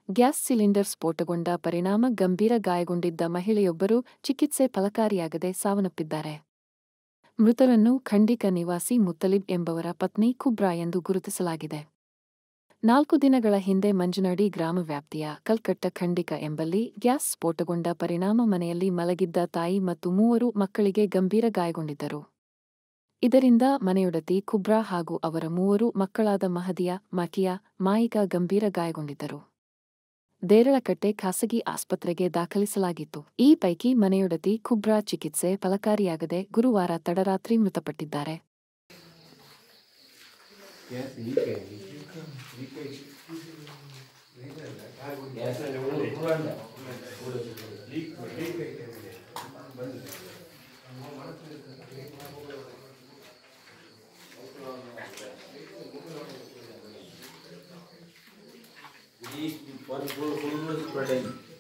Gas cylinder ಸ್ಫೋಟಗೊಂಡ ಪರಿಣಾಮ ಗಂಭೀರ ಗಾಯಗೊಂಡಿದ್ದ ಮಹಿಳೆಯೊಬ್ಬರು ಚಿಕಿತ್ಸೆ ಫಲಕಾರಿಯಾಗದೆ ಸಾವನ್ನಪ್ಪಿದ್ದಾರೆ. ಮೃತರನ್ನು ಖಂಡಿಕ ನಿವಾಸಿ ಮುತ್ತಲಿಬ್ ಎಂಬವರ ಪತ್ನಿ ಕುಬ್ರಾ ಎಂದು ಗುರುತಿಸಲಾಗಿದೆ. 4 ದಿನಗಳ ಹಿಂದೆ ಮಂಜನಡಿ ಗ್ರಾಮ ವ್ಯಾಪ್ತಿಯ ಕಲ್ಕಟ್ಟ ಖಂಡಿಕ ಎಂಬಲ್ಲಿ ಗ್ಯಾಸ್ ಸ್ಫೋಟಗೊಂಡ ಪರಿಣಾಮ ಮನೆಯಲ್ಲಿ ಮಲಗಿದ್ದ ತಾಯಿ ಮತ್ತು 3 ಮಕ್ಕಳಿಗೆ ಗಂಭೀರ ಗಾಯಗೊಂಡಿದ್ದರು. ಇದರಿಂದ ಮನೆಯೊಡತಿ ಕುಬ್ರಾ ಹಾಗೂ ಅವರ 3 ಮಕ್ಕಳಾದ ಮಹದಿಯಾ, ಮಕಿಯಾ, ಮಾಯಿಕಾ ಗಂಭೀರ ಗಾಯಗೊಂಡಿದ್ದರು. ದೇರಳಕಟ್ಟೆ ಖಾಸಗಿ ಆಸ್ಪತ್ರೆಗೆ ದಾಖಲಿಸಲಾಗಿತ್ತು. ಈ ಪೈಕಿ ಮನೆಯೊಡತಿ ಕುಬ್ರಾ ಚಿಕಿತ್ಸೆ ಫಲಕಾರಿಯಾಗದೆ ಗುರುವಾರ ತಡರಾತ್ರಿ ಮೃತಪಟ್ಟಿದ್ದಾರೆ. Ini full protein.